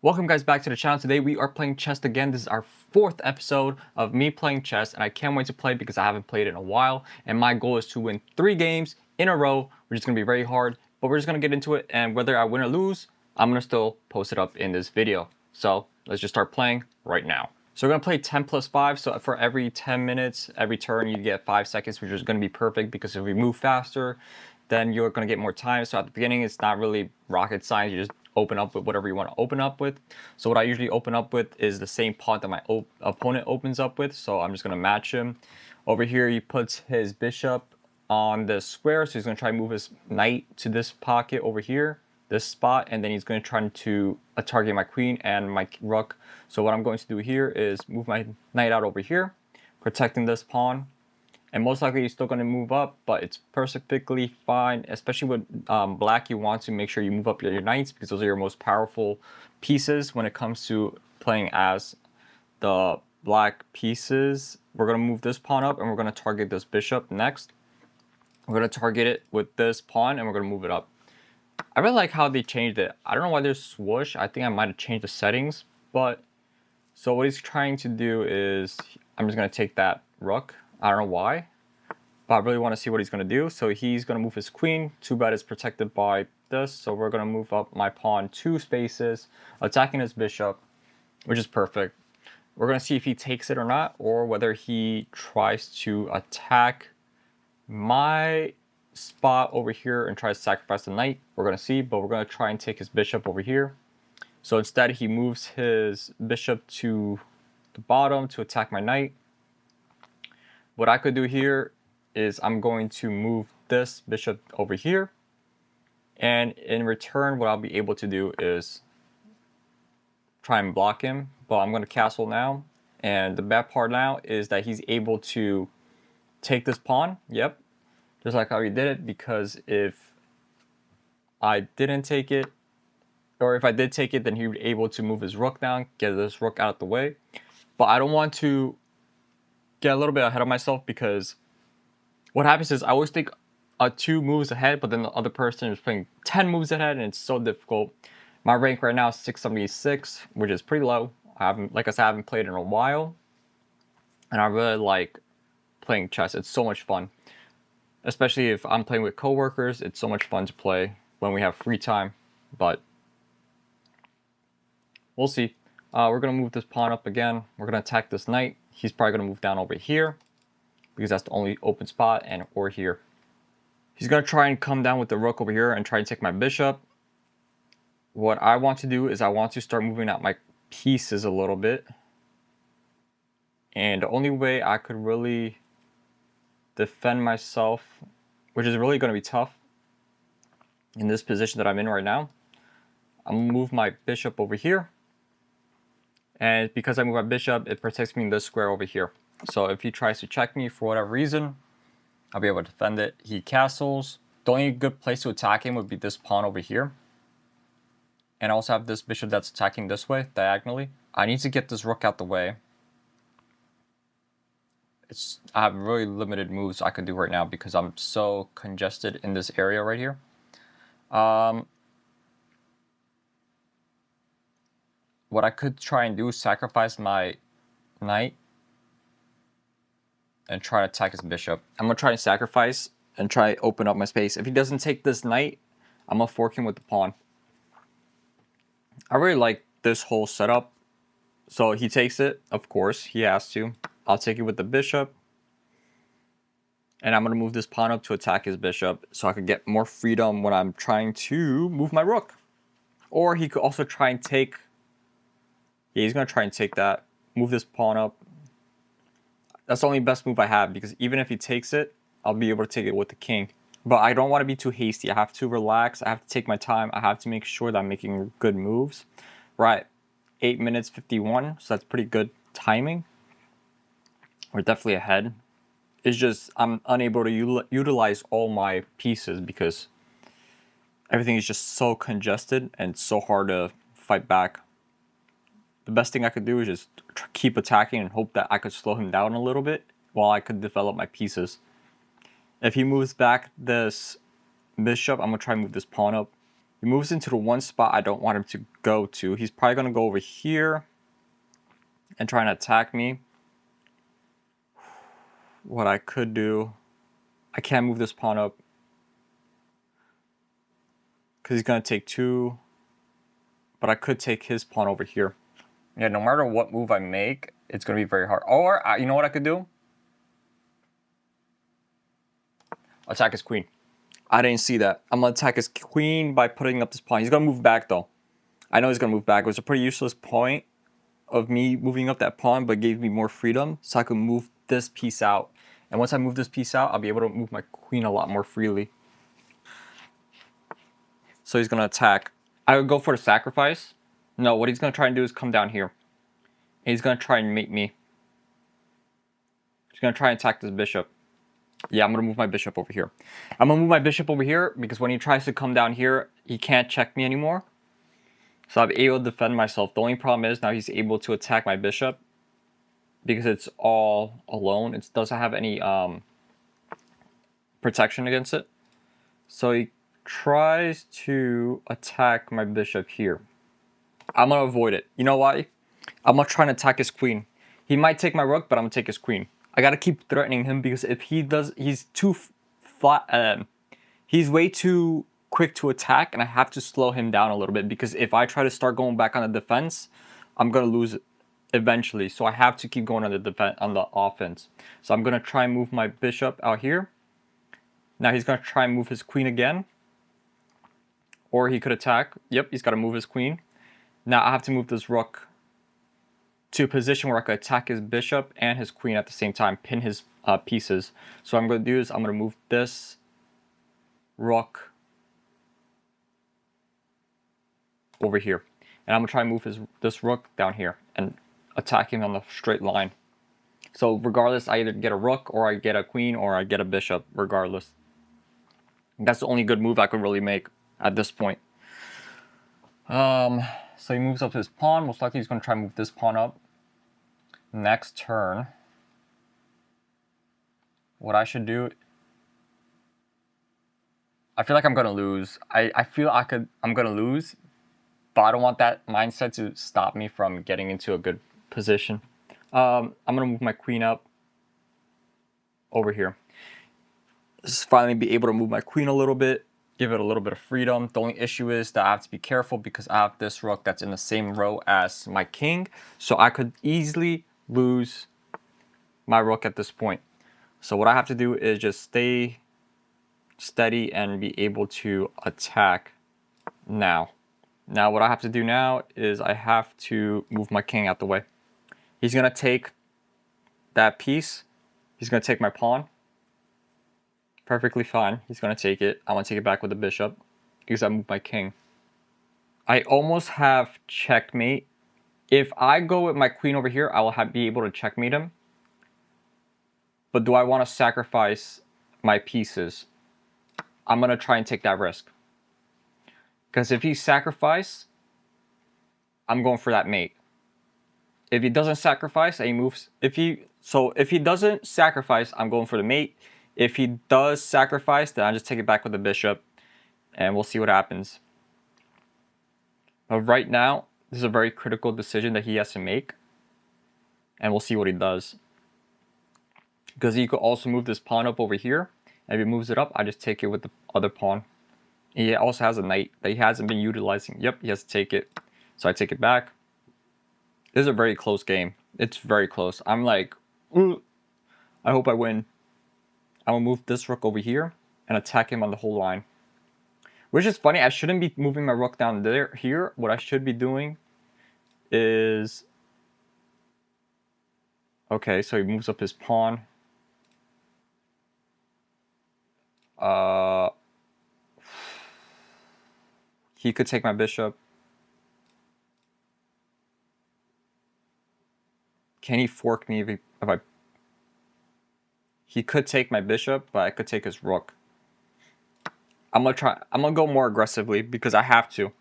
Welcome guys back to the channel. Today we are playing chess again. This is our fourth episode of me playing chess and I can't wait to play because I haven't played in a while and my goal is to win 3 games in a row, which is going to be very hard, but we're just going to get into it, and whether I win or lose, I'm going to still post it up in this video. So let's just start playing right now. So we're going to play 10 plus 5, so for every 10 minutes, every turn you get 5 seconds, which is going to be perfect because if we move faster, then you're going to get more time. So at the beginning, it's not really rocket science. You just open up with whatever you want to open up with. So what I usually open up with is the same pawn that my opponent opens up with. So I'm just going to match him. Over here, he puts his bishop on the square. So he's going to try to move his knight to this pocket over here, this spot. And then he's going to try to target my queen and my rook. So what I'm going to do here is move my knight out over here, protecting this pawn. And most likely he's still going to move up, but it's perfectly fine. Especially with black, you want to make sure you move up your knights because those are your most powerful pieces when it comes to playing as the black pieces. We're going to move this pawn up and we're going to target this bishop next. We're going to target it with this pawn and we're going to move it up. I really like how they changed it. I don't know why there's swoosh. I think I might have changed the settings, but so what he's trying to do is, I'm just going to take that rook. I don't know why, but I really want to see what he's going to do. So he's going to move his queen. Too bad it's protected by this. So we're going to move up my pawn 2 spaces, attacking his bishop, which is perfect. We're going to see if he takes it or not, or whether he tries to attack my spot over here and try to sacrifice the knight. We're going to see, but we're going to try and take his bishop over here. So instead, he moves his bishop to the bottom to attack my knight. What I could do here is I'm going to move this bishop over here. And in return, what I'll be able to do is try and block him. But I'm going to castle now. And the bad part now is that he's able to take this pawn. Yep. Just like how he did it. Because if I didn't take it, or if I did take it, then he would be able to move his rook down, get this rook out of the way. But I don't want to get a little bit ahead of myself because what happens is I always think 2 moves ahead, but then the other person is playing 10 moves ahead, and it's so difficult. My rank right now is 676, which is pretty low. Like I said, I haven't played in a while, and I really like playing chess. It's so much fun, especially if I'm playing with coworkers. It's so much fun to play when we have free time, but we'll see. We're going to move this pawn up again. We're going to attack this knight. He's probably going to move down over here because that's the only open spot, and or here. He's going to try and come down with the rook over here and try and take my bishop. What I want to do is I want to start moving out my pieces a little bit. And the only way I could really defend myself, which is really going to be tough in this position that I'm in right now, I'm going to move my bishop over here. And because I move my bishop, it protects me in this square over here. So if he tries to check me for whatever reason, I'll be able to defend it. He castles. The only good place to attack him would be this pawn over here. And I also have this bishop that's attacking this way, diagonally. I need to get this rook out the way. I have really limited moves I could do right now because I'm so congested in this area right here. What I could try and do is sacrifice my knight and try to attack his bishop. I'm going to try and sacrifice and try to open up my space. If he doesn't take this knight, I'm going to fork him with the pawn. I really like this whole setup. So he takes it, of course, he has to. I'll take it with the bishop. And I'm going to move this pawn up to attack his bishop so I could get more freedom when I'm trying to move my rook. Or he could also try and take... Yeah, he's going to try and take that. Move this pawn up. That's the only best move I have because even if he takes it, I'll be able to take it with the king. But I don't want to be too hasty. I have to relax. I have to take my time. I have to make sure that I'm making good moves. Right. 8 minutes 51. So that's pretty good timing. We're definitely ahead. It's just I'm unable to utilize all my pieces because everything is just so congested and so hard to fight back. The best thing I could do is just keep attacking and hope that I could slow him down a little bit while I could develop my pieces. If he moves back this bishop, I'm going to try and move this pawn up. He moves into the one spot I don't want him to go to. He's probably going to go over here and try and attack me. What I could do, I can't move this pawn up because he's going to take 2, but I could take his pawn over here. Yeah, no matter what move I make, it's going to be very hard. Or, you know what I could do? Attack his queen. I didn't see that. I'm going to attack his queen by putting up this pawn. He's going to move back, though. I know he's going to move back. It was a pretty useless point of me moving up that pawn, but gave me more freedom so I could move this piece out. And once I move this piece out, I'll be able to move my queen a lot more freely. So he's going to attack. I would go for the sacrifice. No, what he's going to try and do is come down here. And he's going to try and mate me. He's going to try and attack this bishop. Yeah, I'm going to move my bishop over here. I'm going to move my bishop over here because when he tries to come down here, he can't check me anymore. So I'm able to defend myself. The only problem is now he's able to attack my bishop because it's all alone. It doesn't have any protection against it. So he tries to attack my bishop here. I'm going to avoid it. You know why? I'm going to try and attack his queen. He might take my rook, but I'm going to take his queen. I got to keep threatening him because if he does, he's too flat. He's way too quick to attack, and I have to slow him down a little bit because if I try to start going back on the defense, I'm going to lose eventually. So I have to keep going on the offense. So I'm going to try and move my bishop out here. Now he's going to try and move his queen again. Or he could attack. Yep, he's got to move his queen. Now I have to move this rook to a position where I could attack his bishop and his queen at the same time, pin his pieces. So what I'm going to do is I'm going to move this rook over here. And I'm going to try and move this rook down here and attack him on the straight line. So regardless, I either get a rook or I get a queen or I get a bishop, regardless. That's the only good move I could really make at this point. So he moves up his pawn. Most likely he's going to try and move this pawn up. Next turn, what I should do, I feel like I'm going to lose. I feel I'm going to lose, but I don't want that mindset to stop me from getting into a good position. I'm going to move my queen up over here. Just finally be able to move my queen a little bit, give it a little bit of freedom. The only issue is that I have to be careful because I have this rook that's in the same row as my king. So I could easily lose my rook at this point. So what I have to do is just stay steady and be able to attack now. Now what I have to do now is I have to move my king out the way. He's going to take that piece. He's going to take my pawn. Perfectly fine. He's going to take it. I'm going to take it back with the bishop because I moved my king. I almost have checkmate. If I go with my queen over here, I will be able to checkmate him. But do I want to sacrifice my pieces? I'm going to try and take that risk. Because if he sacrifices, I'm going for that mate. If he doesn't sacrifice, he moves. If he doesn't sacrifice, I'm going for the mate. If he does sacrifice, then I just take it back with the bishop, and we'll see what happens. But right now, this is a very critical decision that he has to make, and we'll see what he does. Because he could also move this pawn up over here, and if he moves it up, I just take it with the other pawn. He also has a knight that he hasn't been utilizing. Yep, he has to take it. So I take it back. This is a very close game. It's very close. I'm like, I hope I win. I'm going to move this rook over here and attack him on the whole line. Which is funny. I shouldn't be moving my rook down there. Here, what I should be doing is... Okay, so he moves up his pawn. He could take my bishop. Can he fork me if I... He could take my bishop, but I could take his rook. I'm gonna go more aggressively because I have to.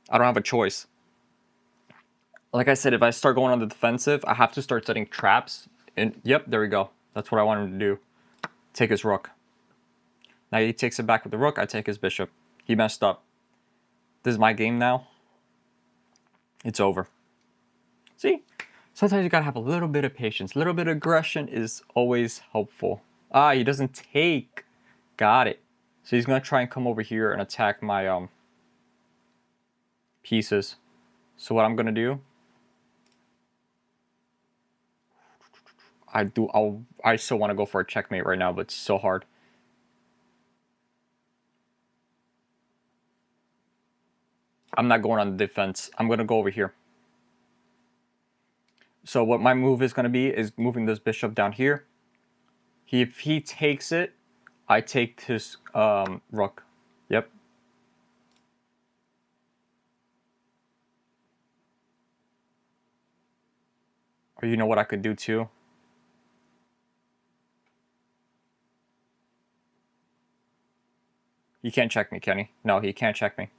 I don't have a choice. Like I said, if I start going on the defensive, I have to start setting traps. And yep, there we go. That's what I want him to do. Take his rook. Now he takes it back with the rook. I take his bishop. He messed up. This is my game now. It's over. See? Sometimes you gotta have a little bit of patience. A little bit of aggression is always helpful. Ah, he doesn't take. Got it. So he's gonna try and come over here and attack my pieces. So what I'm gonna do, I still want to go for a checkmate right now, but it's so hard. I'm not going on the defense. I'm gonna go over here. So what my move is gonna be is moving this bishop down here. If he takes it, I take his rook. Yep. Or you know what I could do too? He can't check me, can he? No, he can't check me.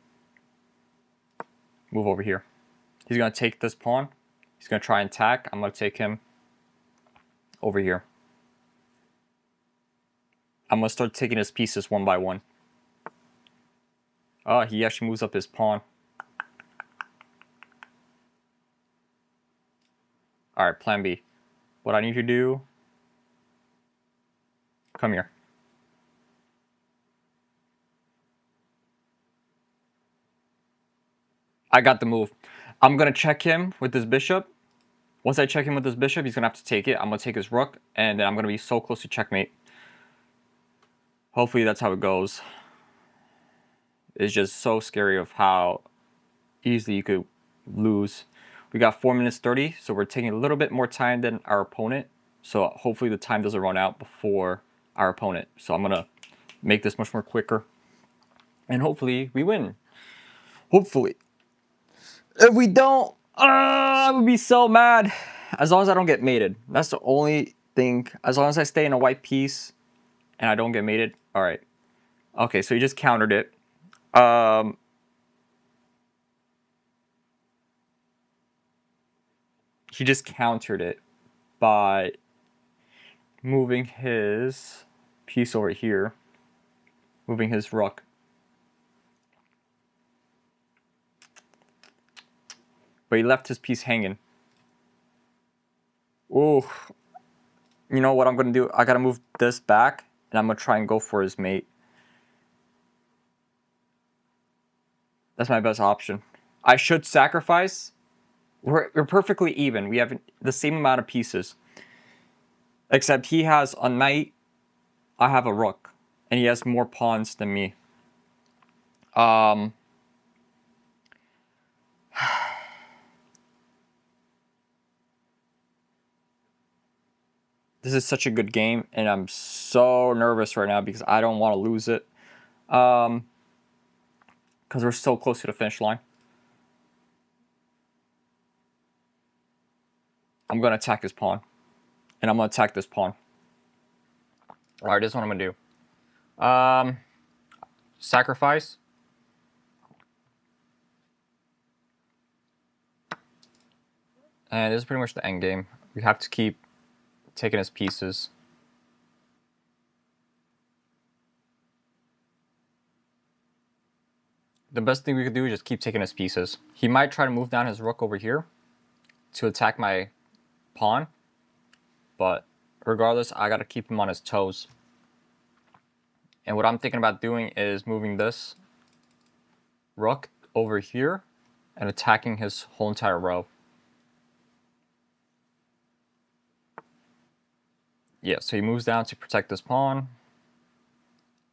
Move over here. He's going to take this pawn. He's going to try and attack. I'm going to take him over here. I'm going to start taking his pieces one by one. Oh, he actually moves up his pawn. Alright, plan B. What I need to do... Come here. I got the move. I'm going to check him with this bishop. Once I check him with this bishop, he's going to have to take it. I'm going to take his rook, and then I'm going to be so close to checkmate. Hopefully that's how it goes. It's just so scary of how easily you could lose. We got 4 minutes 30, so we're taking a little bit more time than our opponent. So hopefully the time doesn't run out before our opponent. So I'm going to make this much more quicker. And hopefully we win. Hopefully. If we don't, I would be so mad. As long as I don't get mated. That's the only thing. As long as I stay in a white piece and I don't get mated. All right. Okay, so he just countered it. He just countered it by moving his piece over here. Moving his rook. But he left his piece hanging. Ooh. You know what I'm going to do? I got to move this back. And I'm going to try and go for his mate. That's my best option. I should sacrifice. We're perfectly even. We have the same amount of pieces. Except he has a knight. I have a rook. And he has more pawns than me. This is such a good game. And I'm so nervous right now because I don't want to lose it. Because we're so close to the finish line. I'm going to attack his pawn. And I'm going to attack this pawn. Alright, this is what I'm going to do. Sacrifice. And this is pretty much the end game. We have to keep taking his pieces. The best thing we could do is just keep taking his pieces. He might try to move down his rook over here to attack my pawn. But regardless, I got to keep him on his toes. And what I'm thinking about doing is moving this rook over here and attacking his whole entire row. Yeah, so he moves down to protect this pawn.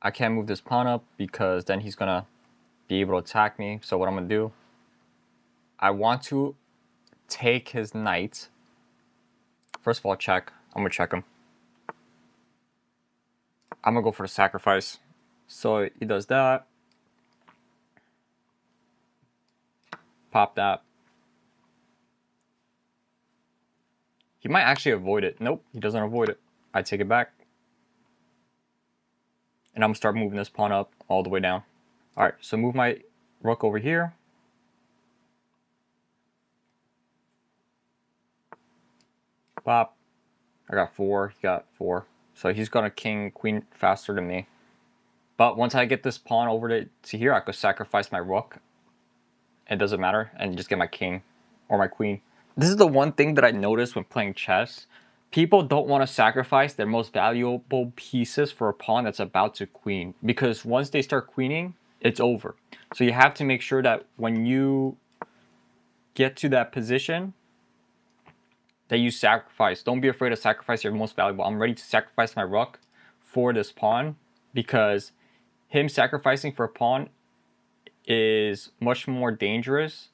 I can't move this pawn up because then he's going to be able to attack me. So what I'm going to do, I want to take his knight. First of all, check. I'm going to check him. I'm going to go for the sacrifice. So he does that. Pop that. He might actually avoid it. Nope, he doesn't avoid it. I take it back. And I'm going to start moving this pawn up all the way down. Alright, so move my rook over here. Pop. I got 4, he got 4. So he's going to king, queen faster than me. But once I get this pawn over to here, I could sacrifice my rook. It doesn't matter, and just get my king or my queen. This is the one thing that I noticed when playing chess. People don't want to sacrifice their most valuable pieces for a pawn that's about to queen, because once they start queening, it's over. So you have to make sure that when you get to that position, that you sacrifice. Don't be afraid to sacrifice your most valuable. I'm ready to sacrifice my rook for this pawn, because him sacrificing for a pawn is much more dangerous.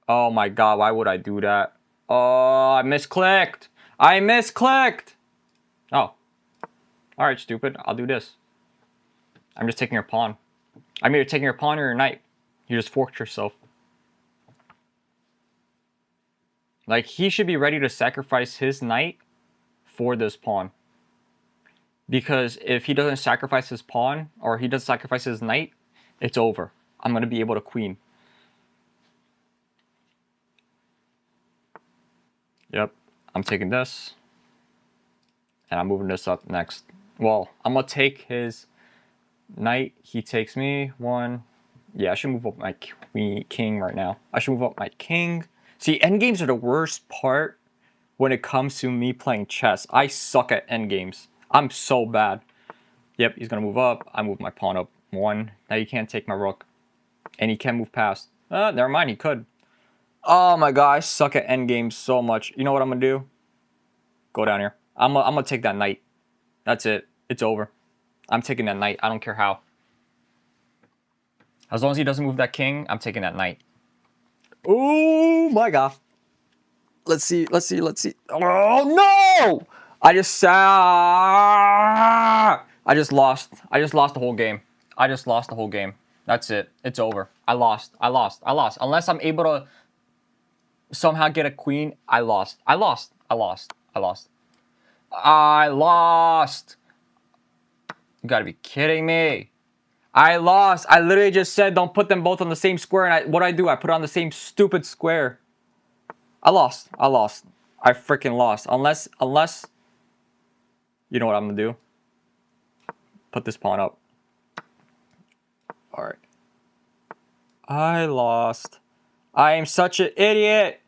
Oh my god, why would I do that? Oh, I misclicked. I misclicked. Oh. Alright, stupid. I'll do this. I'm just taking your pawn. I'm either taking your pawn or your knight. You just forked yourself. Like, he should be ready to sacrifice his knight for this pawn. Because if he doesn't sacrifice his pawn, or he doesn't sacrifice his knight, it's over. I'm going to be able to queen. Yep. I'm taking this. And I'm moving this up next. Well, I'm going to take his knight. He takes me. One. Yeah, I should move up my king right now. I should move up my king. See, endgames are the worst part when it comes to me playing chess. I suck at endgames. I'm so bad. Yep, he's going to move up. I move my pawn up. One. Now you can't take my rook. And he can't move past. Never mind, he could. Oh my god, I suck at endgames so much. You know what I'm going to do? Go down here. I'm going to take that knight. That's it. It's over. I'm taking that knight. I don't care how. As long as he doesn't move that king, I'm taking that knight. Oh my god. Let's see. Oh no! I just lost. I just lost the whole game. That's it. It's over. I lost. Unless I'm able to somehow get a queen, I lost. You gotta be kidding me. I lost. I literally just said don't put them both on the same square, and what I do? I put it on the same stupid square. I lost. I freaking lost. Unless you know what I'm gonna do? Put this pawn up. Alright. I lost. I am such an idiot.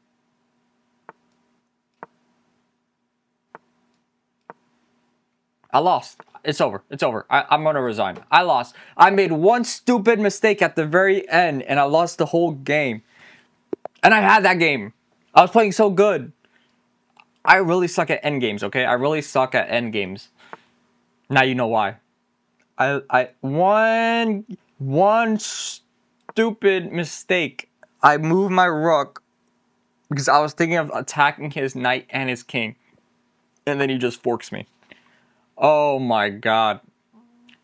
I lost. It's over. I'm gonna resign. I lost. I made one stupid mistake at the very end, and I lost the whole game. And I had that game. I was playing so good. I really suck at endgames, okay? I really suck at endgames. Now you know why. One stupid mistake. I moved my rook because I was thinking of attacking his knight and his king. And then he just forks me. Oh my god.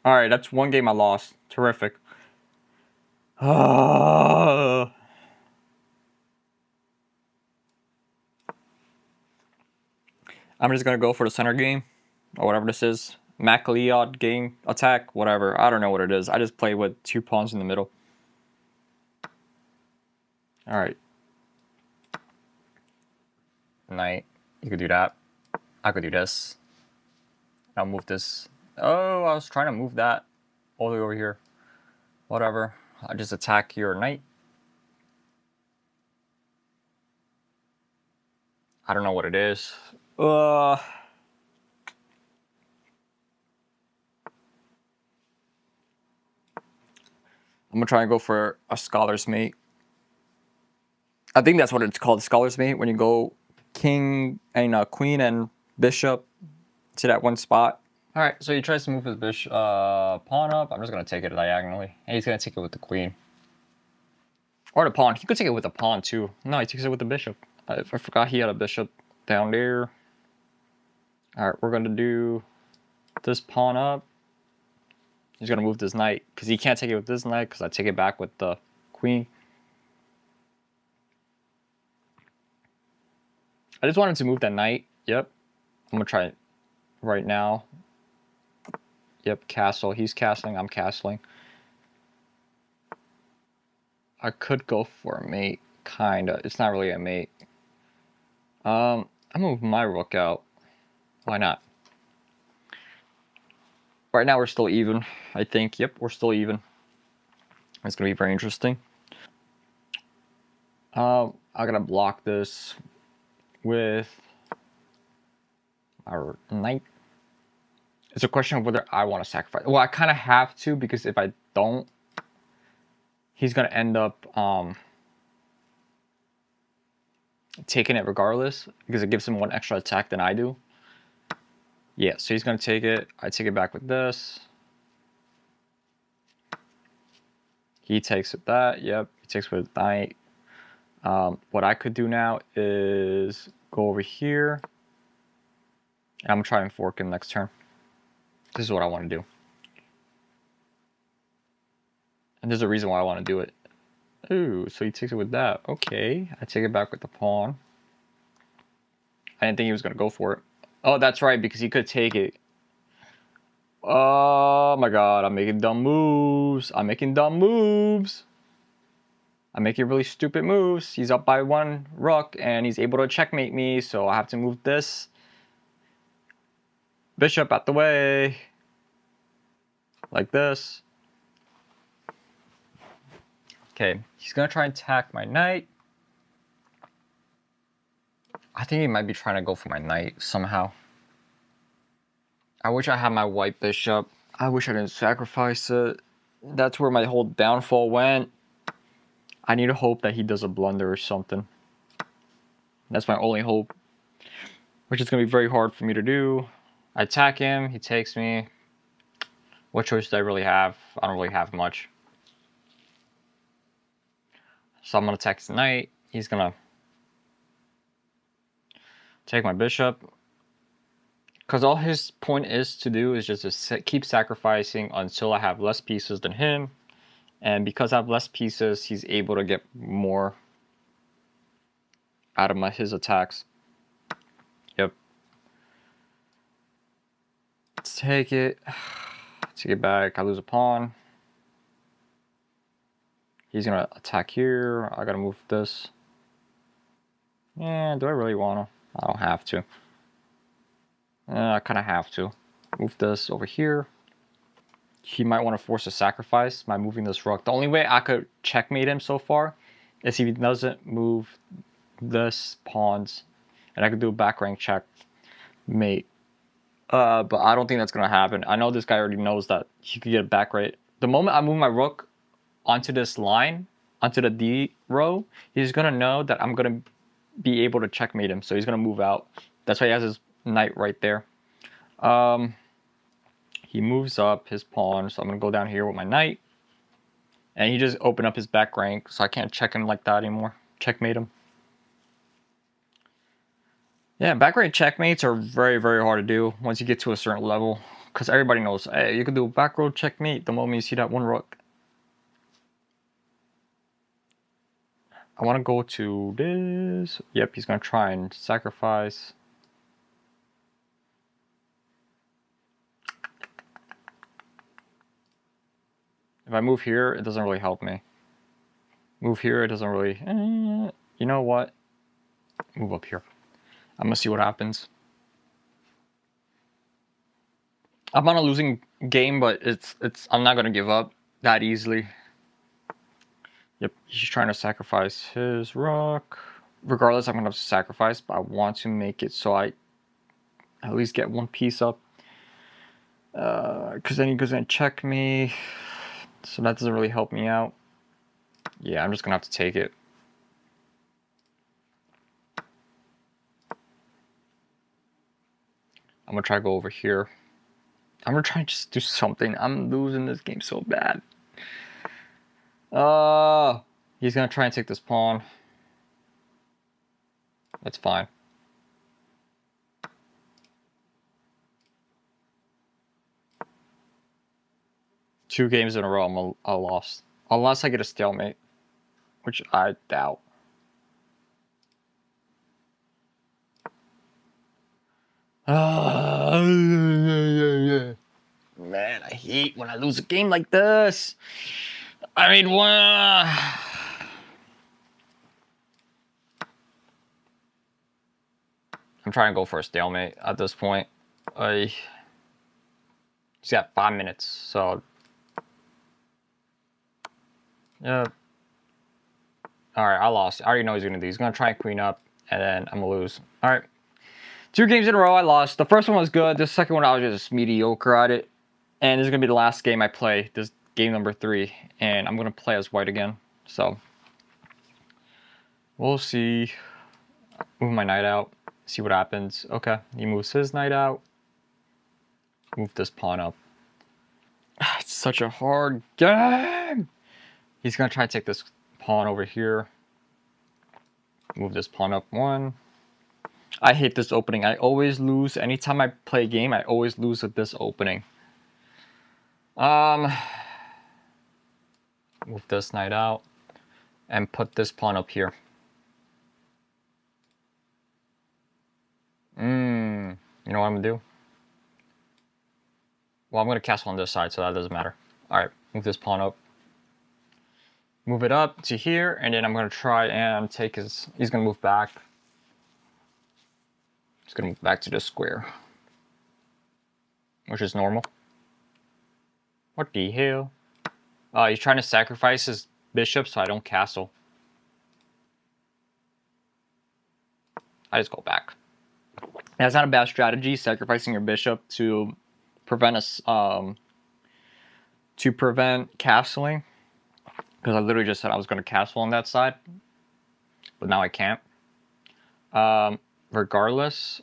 Alright, that's one game I lost. Terrific. I'm just gonna go for the center game. Or whatever this is. MacLeod game. Attack. Whatever. I don't know what it is. I just play with 2 pawns in the middle. Alright. Knight. You could do that. I could do this. I'll move this. Oh, I was trying to move that all the way over here. Whatever. I just attack your knight. I don't know what it is. I'm gonna try and go for a scholar's mate. I think that's what it's called, scholar's mate, when you go king and queen and bishop to that one spot. All right, so he tries to move his bishop pawn up. I'm just gonna take it diagonally, and he's gonna take it with the queen or the pawn. He could take it with the pawn too. No, he takes it with the bishop. I forgot he had a bishop down there. All right, we're gonna do this pawn up. He's gonna move this knight because he can't take it with this knight because I take it back with the queen. I just wanted to move that knight. Yep, I'm gonna try it right now. Yep, castle. He's castling. I'm castling. I could go for a mate, kinda. It's not really a mate. I move my rook out. Why not? Right now we're still even, I think. Yep, we're still even. It's gonna be very interesting. I'm gonna block this with our knight. It's a question of whether I want to sacrifice. Well, I kind of have to, because if I don't, he's gonna end up taking it regardless, because it gives him one extra attack than I do. Yeah, so he's gonna take it. I take it back with this. He takes with that. Yep, he takes with knight. What I could do now is go over here. And I'm gonna try and fork him next turn. This is what I want to do. And there's a reason why I want to do it. Ooh, so he takes it with that. Okay, I take it back with the pawn. I didn't think he was gonna go for it. Oh, that's right, because he could take it. Oh my god, I'm making dumb moves. I'm making dumb moves. I'm making really stupid moves. He's up by one rook, and he's able to checkmate me, so I have to move this bishop out the way. Like this. Okay, he's gonna try and attack my knight. I think he might be trying to go for my knight somehow. I wish I had my white bishop. I wish I didn't sacrifice it. That's where my whole downfall went. I need to hope that he does a blunder or something. That's my only hope. Which is going to be very hard for me to do. I attack him, he takes me. What choice do I really have? I don't really have much. So I'm going to attack his knight. He's going to take my bishop. Because all his point is to do is just to keep sacrificing until I have less pieces than him. And because I have less pieces, he's able to get more out of his attacks. Yep. Let's take it. Take it back. I lose a pawn. He's going to attack here. I got to move this. Yeah, do I really want to? I don't have to. I kind of have to. Move this over here. He might want to force a sacrifice by moving this rook. The only way I could checkmate him so far is if he doesn't move this pawns. And I could do a back rank checkmate. But I don't think that's going to happen. I know this guy already knows that he could get a back right. The moment I move my rook onto this line, onto the D row, he's going to know that I'm going to be able to checkmate him. So he's going to move out. That's why he has his knight right there. He moves up his pawn, so I'm going to go down here with my knight. And he just opened up his back rank, so I can't check him like that anymore. Checkmate him. Yeah, back rank checkmates are very, very hard to do once you get to a certain level. Because everybody knows, hey, you can do a back row checkmate the moment you see that one rook. I want to go to this. Yep, he's going to try and sacrifice. If I move here, it doesn't really help me. Move here, it doesn't really... you know what? Move up here. I'm going to see what happens. I'm on a losing game, but I'm not going to give up that easily. Yep, he's trying to sacrifice his rook. Regardless, I'm going to have to sacrifice, but I want to make it so I at least get one piece up. Because then he goes and check me. So that doesn't really help me out. Yeah, I'm just going to have to take it. I'm going to try to go over here. I'm going to try and just do something. I'm losing this game so bad. He's going to try and take this pawn. That's fine. Two games in a row, I lost. Unless I get a stalemate, which I doubt. Man, I hate when I lose a game like this. I mean, I'm trying to go for a stalemate at this point. He's got 5 minutes, so yeah. All right, I lost. I already know he's gonna do. He's gonna try and queen up, and then I'm gonna lose. All right, 2 games in a row, I lost. The first one was good. The second one, I was just mediocre at it. And this is gonna be the last game I play. This game number 3, and I'm gonna play as white again. So we'll see. Move my knight out. See what happens. Okay, he moves his knight out. Move this pawn up. It's such a hard game. He's gonna try to take this pawn over here. Move this pawn up 1. I hate this opening. I always lose. Anytime I play a game, I always lose with this opening. Move this knight out and put this pawn up here. You know what I'm gonna do? Well, I'm gonna castle on this side, so that doesn't matter. All right, move this pawn up. Move it up to here, and then I'm gonna try and take his. He's gonna move back. He's gonna move back to this square, which is normal. What the hell? He's trying to sacrifice his bishop so I don't castle. I just go back. That's not a bad strategy, sacrificing your bishop to prevent us castling. Because I literally just said I was going to castle on that side, but now I can't. Regardless,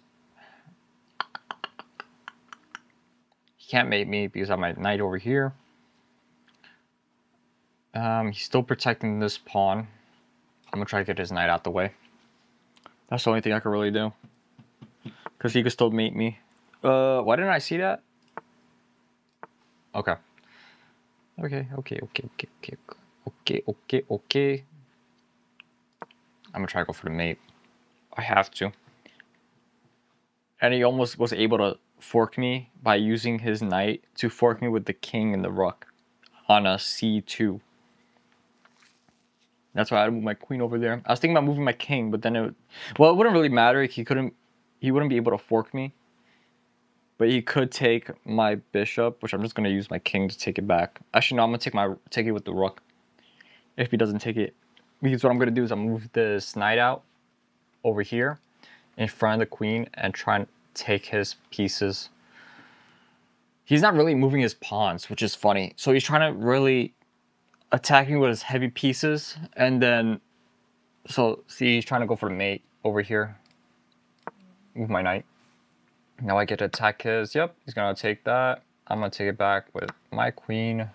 he can't mate me because I have my knight over here. He's still protecting this pawn. I'm gonna try to get his knight out the way. That's the only thing I can really do. Because he could still mate me. Why didn't I see that? Okay. Okay. I'm gonna try to go for the mate. I have to. And he almost was able to fork me by using his knight to fork me with the king and the rook on a c2. That's why I moved my queen over there. I was thinking about moving my king, but then it wouldn't really matter. He wouldn't be able to fork me. But he could take my bishop, which I'm just gonna use my king to take it back. Actually, no, I'm gonna take it with the rook. If he doesn't take it, because what I'm gonna do is I'm gonna move this knight out over here in front of the queen and try and take his pieces. He's not really moving his pawns, which is funny. So he's trying to really attack me with his heavy pieces, and then so see, he's trying to go for the mate over here. Move my knight. Now I get to attack his. Yep, he's gonna take that. I'm gonna take it back with my queen.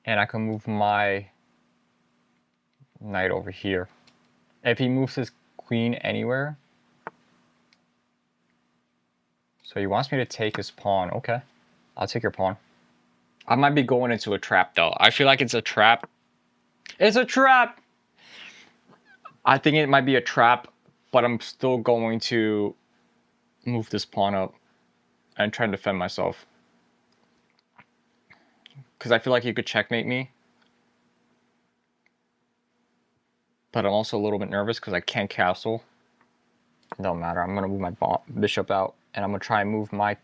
And I can move my knight over here. If he moves his queen anywhere. So he wants me to take his pawn. Okay, I'll take your pawn. I might be going into a trap though. I feel like it's a trap. It's a trap! I think it might be a trap, but I'm still going to move this pawn up and try and defend myself. Because I feel like he could checkmate me. But I'm also a little bit nervous because I can't castle. It don't matter. I'm going to move my bishop out. And I'm going to try and move my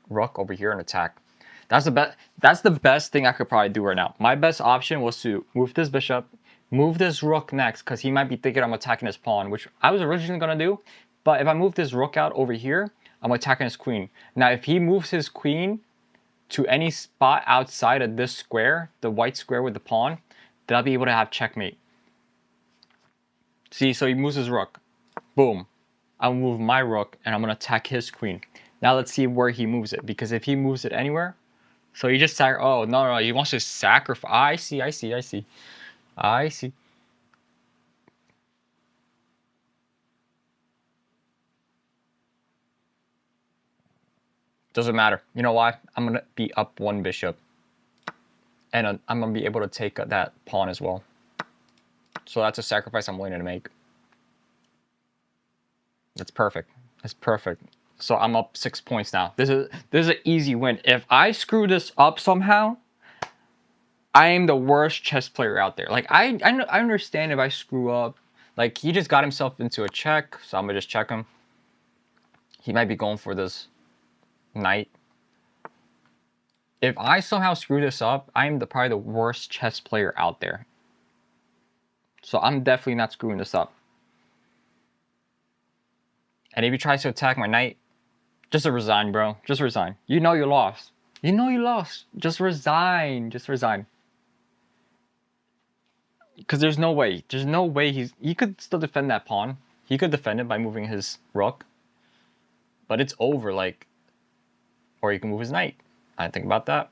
rook over here and attack. That's the best thing I could probably do right now. My best option was to move this bishop, move this rook next, because he might be thinking I'm attacking his pawn, which I was originally going to do. But if I move this rook out over here, I'm attacking his queen. Now, if he moves his queen to any spot outside of this square, the white square with the pawn, then I'll be able to have checkmate. See, so he moves his rook. Boom. I'll move my rook, and I'm going to attack his queen. Now let's see where he moves it, because if he moves it anywhere, so he just oh no, he wants to sacrifice. I see. Doesn't matter. You know why? I'm gonna be up 1 bishop, and I'm gonna be able to take that pawn as well. So that's a sacrifice I'm willing to make. That's perfect. That's perfect. So I'm up 6 points now. This is an easy win. If I screw this up somehow, I am the worst chess player out there. Like I understand if I screw up. Like he just got himself into a check, so I'm gonna just check him. He might be going for this knight. If I somehow screw this up, I am probably the worst chess player out there. So I'm definitely not screwing this up. And if he tries to attack my knight, just resign, bro. Just resign. You know you lost. You know you lost. Just resign. Just resign. Because there's no way. There's no way he could still defend that pawn. He could defend it by moving his rook. But it's over, like... Or he can move his knight. I didn't think about that.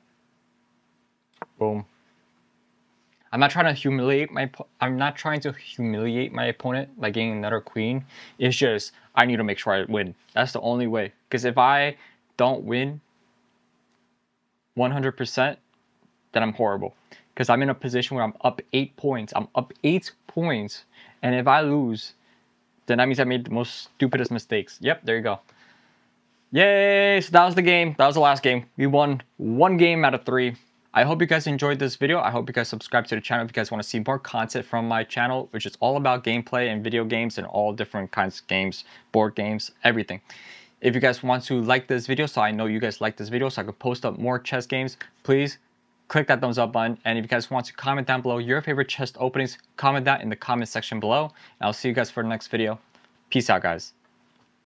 Boom. I'm not trying to humiliate my opponent by getting another queen. It's just I need to make sure I win. That's the only way. Because if I don't win 100%, then I'm horrible. Because I'm in a position where I'm up 8 points. I'm up 8 points. And if I lose, then that means I made the most stupidest mistakes. Yep, there you go. Yay! So that was the game. That was the last game. We won 1 game out of 3. I hope you guys enjoyed this video. I hope you guys subscribe to the channel if you guys want to see more content from my channel, which is all about gameplay and video games and all different kinds of games, board games, everything. If you guys want to like this video, so I know you guys like this video, so I can post up more chess games, please click that thumbs up button. And if you guys want to comment down below your favorite chess openings, comment that in the comment section below. And I'll see you guys for the next video. Peace out, guys.